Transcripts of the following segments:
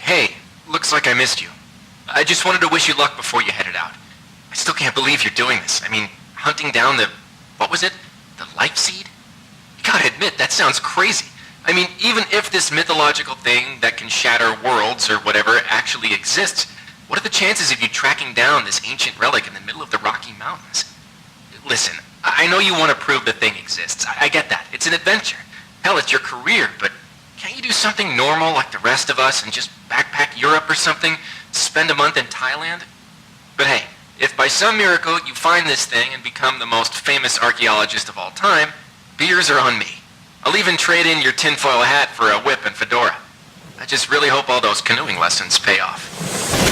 Hey, looks like I missed you. I just wanted to wish you luck before you headed out. I still can't believe you're doing this. I mean, hunting down the... what was it? The life seed? You gotta admit, that sounds crazy. I mean, even if this mythological thing that can shatter worlds or whatever actually exists, what are the chances of you tracking down this ancient relic in the middle of the Rocky Mountains? Listen, I know you want to prove the thing exists. I get that. It's an adventure. Hell, it's your career, but can't you do something normal like the rest of us and just backpack Europe or something? Spend a month in Thailand? But hey, if by some miracle you find this thing and become the most famous archaeologist of all time, beers are on me. I'll even trade in your tinfoil hat for a whip and fedora. I just really hope all those canoeing lessons pay off.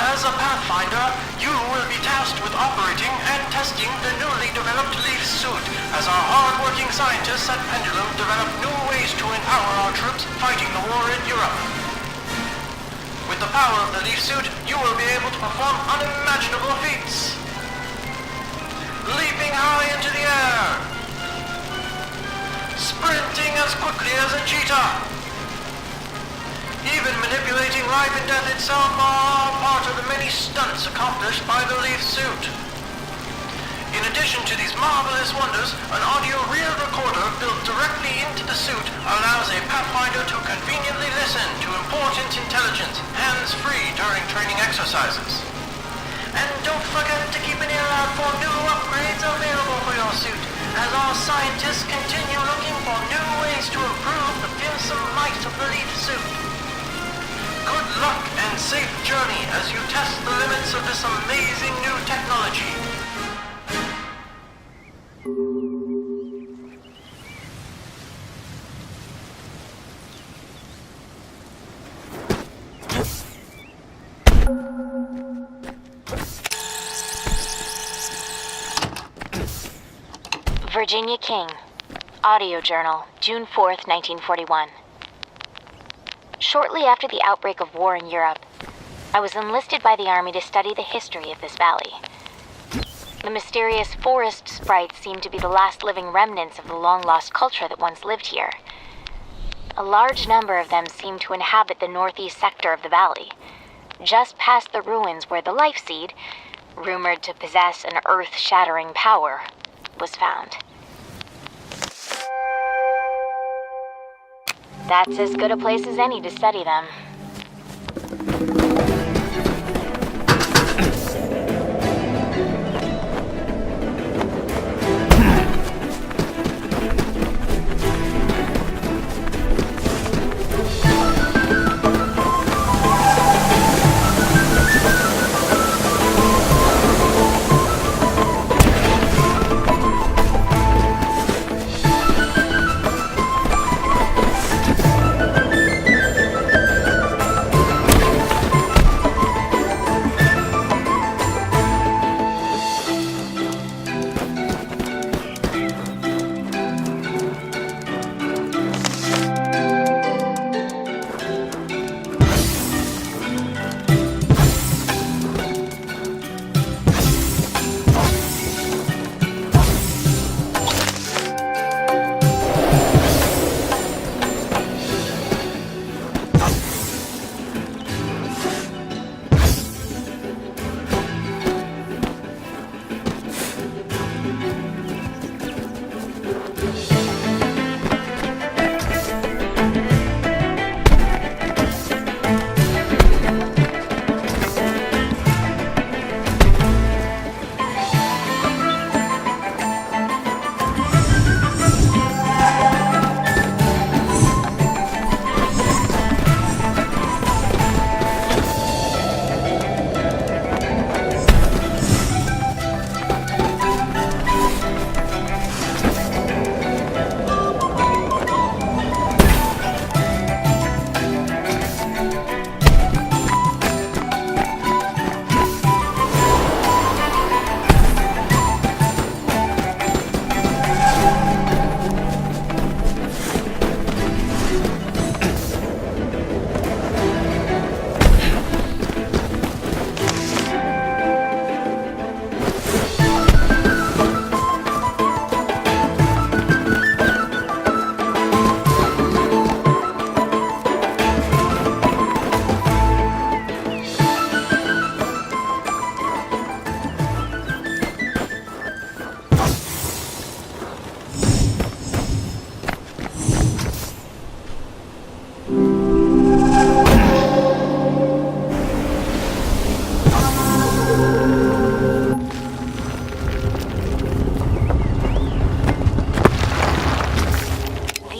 As a Pathfinder, you will be tasked with operating and testing the newly developed Leaf suit as our hard-working scientists at Pendulum develop new ways to empower our troops fighting the war in Europe. With the power of the Leaf suit, you will be able to perform unimaginable feats. Leaping high into the air. Sprinting as quickly as a cheetah. Even manipulating life and death itself are part of the many stunts accomplished by the Leaf suit. In addition to these marvelous wonders, an audio reel recorder built directly into the suit allows a Pathfinder to conveniently listen to important intelligence, hands-free during training exercises. And don't forget to keep an ear out for new upgrades available for your suit, as our scientists continue looking for new ways to improve the fearsome might of the Leaf suit. Good luck and safe journey as you test the limits of this amazing new technology. Virginia King. Audio Journal, June 4th, 1941. Shortly after the outbreak of war in Europe, I was enlisted by the Army to study the history of this valley. The mysterious Forest Sprite seemed to be the last living remnants of the long-lost culture that once lived here. A large number of them seemed to inhabit the northeast sector of the valley, just past the ruins where the life seed, rumored to possess an earth-shattering power, was found. That's as good a place as any to study them.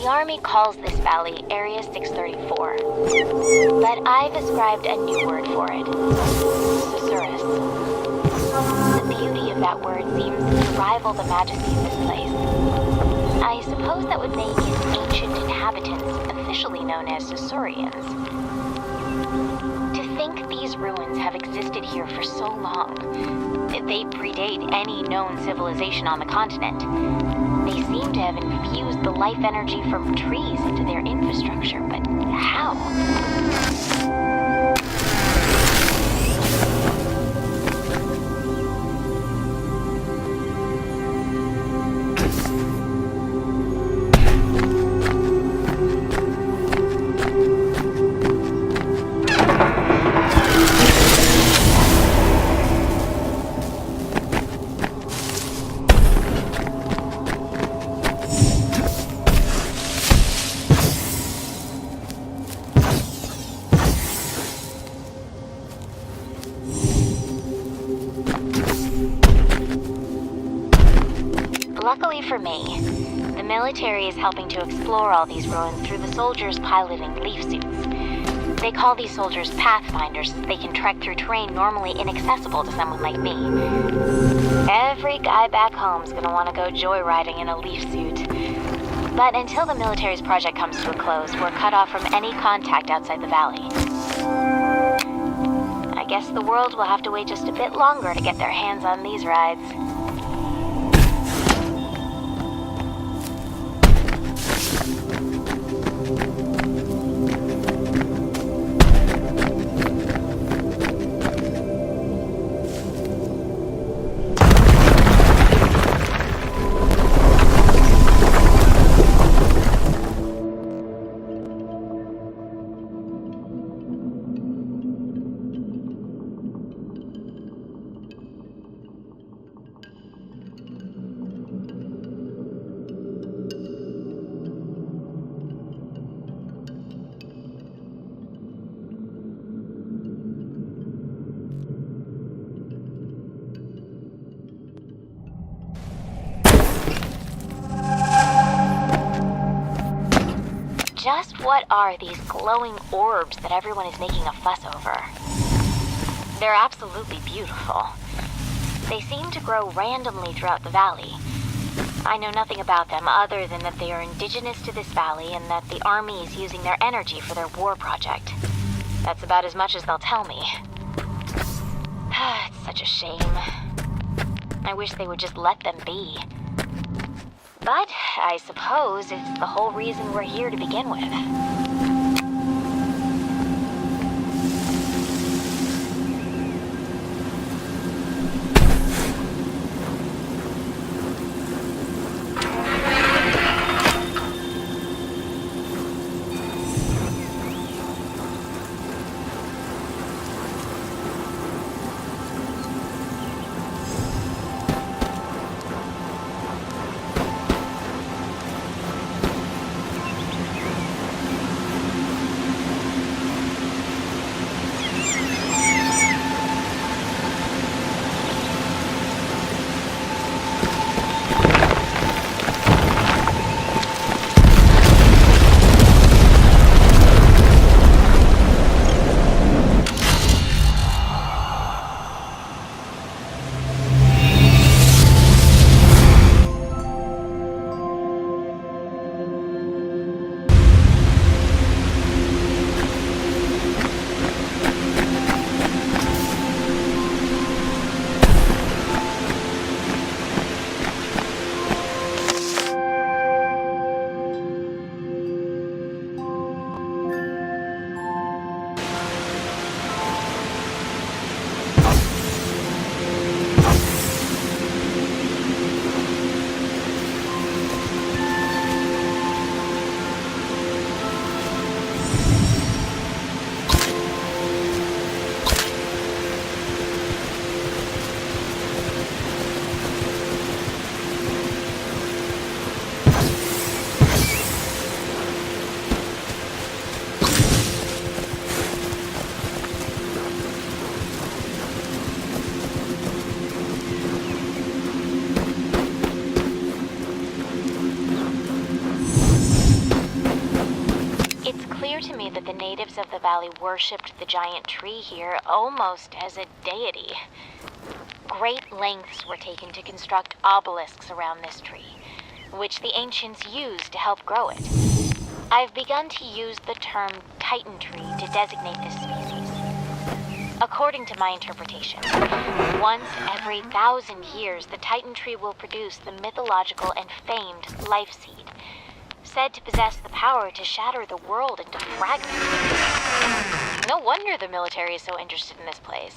Army calls this valley Area 634, but I've ascribed a new word for it, Susurrus. The beauty of that word seems to rival the majesty of this place. I suppose that would make its ancient inhabitants officially known as Susurians. To think think these ruins have existed here for so long. They predate any known civilization on the continent. They seem to have infused the life energy from trees into their infrastructure, but how? Luckily for me, the military is helping to explore all these ruins through the soldiers piloting leaf suits. They call these soldiers pathfinders as they can trek through terrain normally inaccessible to someone like me. Every guy back home's gonna want to go joyriding in a leaf suit. But until the military's project comes to a close, we're cut off from any contact outside the valley. I guess the world will have to wait just a bit longer to get their hands on these rides. Just what are these glowing orbs that everyone is making a fuss over? They're absolutely beautiful. They seem to grow randomly throughout the valley. I know nothing about them other than that they are indigenous to this valley and that the army is using their energy for their war project. That's about as much as they'll tell me. It's such a shame. I wish they would just let them be. But I suppose it's the whole reason we're here to begin with. To me that the natives of the valley worshipped the giant tree here almost as a deity. Great lengths were taken to construct obelisks around this tree, which the ancients used to help grow it. I've begun to use the term Titan tree to designate this species. According to my interpretation, once every 1,000 years, the Titan tree will produce the mythological and famed life seed, said to possess the power to shatter the world into fragments. No wonder the military is so interested in this place.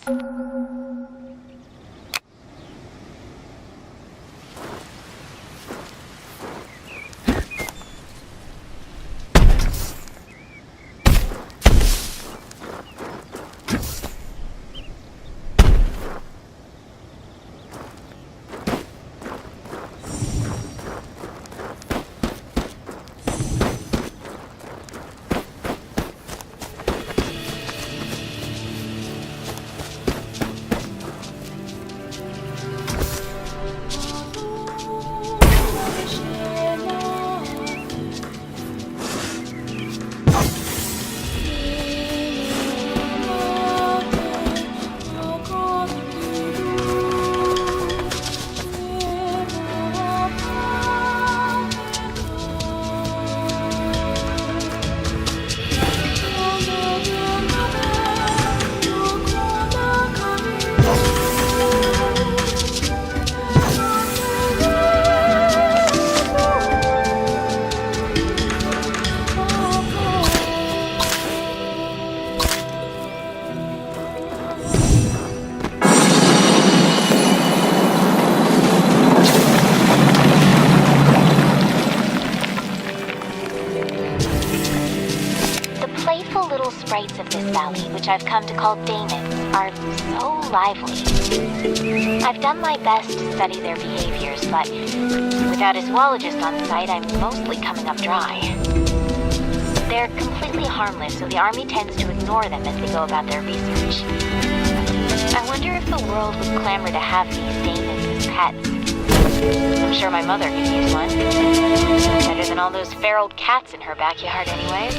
Sprites of this valley, which I've come to call Damon, are so lively. I've done my best to study their behaviors, but without a zoologist on site, I'm mostly coming up dry. They're completely harmless, so the army tends to ignore them as they go about their research. I wonder if the world would clamor to have these Damons as pets. I'm sure my mother could use one. Better than all those feral cats in her backyard anyways.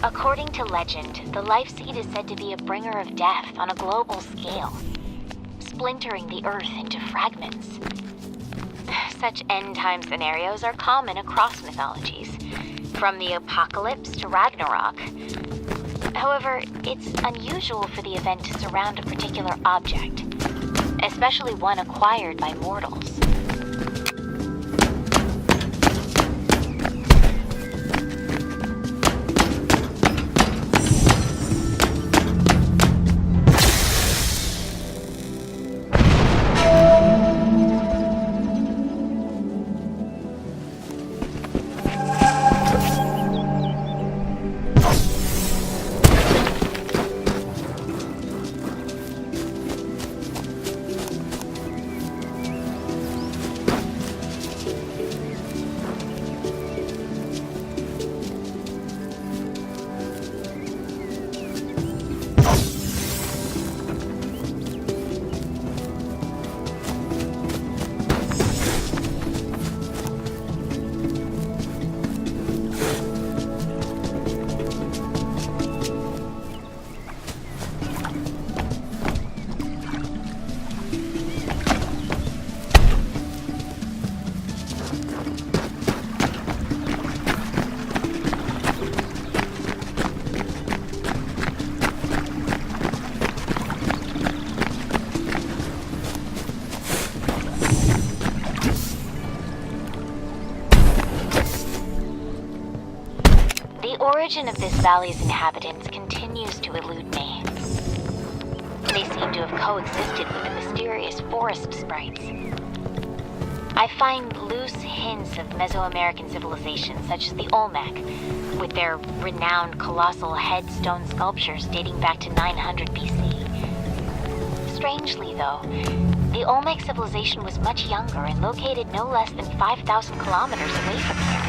According to legend, the life seed is said to be a bringer of death on a global scale, splintering the earth into fragments. Such end-time scenarios are common across mythologies, from the apocalypse to Ragnarok. However, it's unusual for the event to surround a particular object, especially one acquired by mortals. origin of this valley's inhabitants continues to elude me. They seem to have coexisted with the mysterious Forest Sprites. I find loose hints of Mesoamerican civilizations such as the Olmec, with their renowned colossal headstone sculptures dating back to 900 BC. Strangely, though, the Olmec civilization was much younger and located no less than 5,000 kilometers away from here.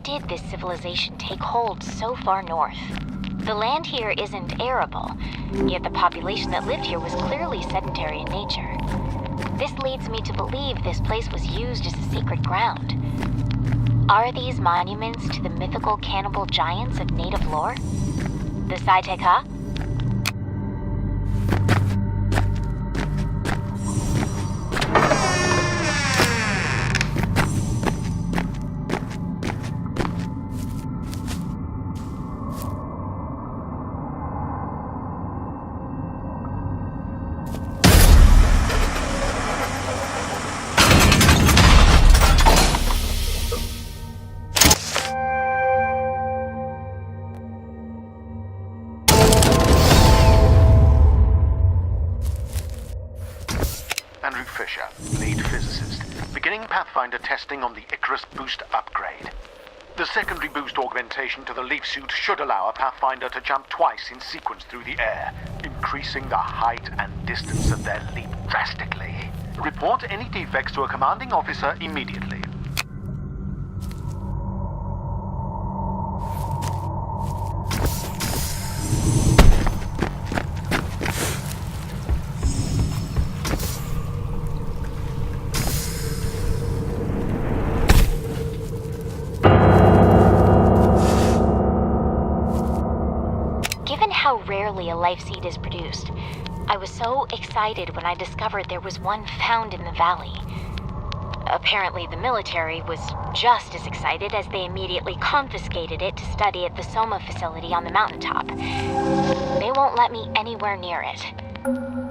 Did this civilization take hold so far north? The land here isn't arable, yet the population that lived here was clearly sedentary in nature. This leads me to believe this place was used as a sacred ground. Are these monuments to the mythical cannibal giants of native lore? The Saiteka? Pathfinder testing on the Icarus boost upgrade. The secondary boost augmentation to the leaf suit should allow a Pathfinder to jump twice in sequence through the air, increasing the height and distance of their leap drastically. Report any defects to a commanding officer immediately. How rarely a life seed is produced, I was so excited when I discovered there was one found in the valley. Apparently the military was just as excited as they immediately confiscated it to study at the Soma facility on the mountaintop. They won't let me anywhere near it.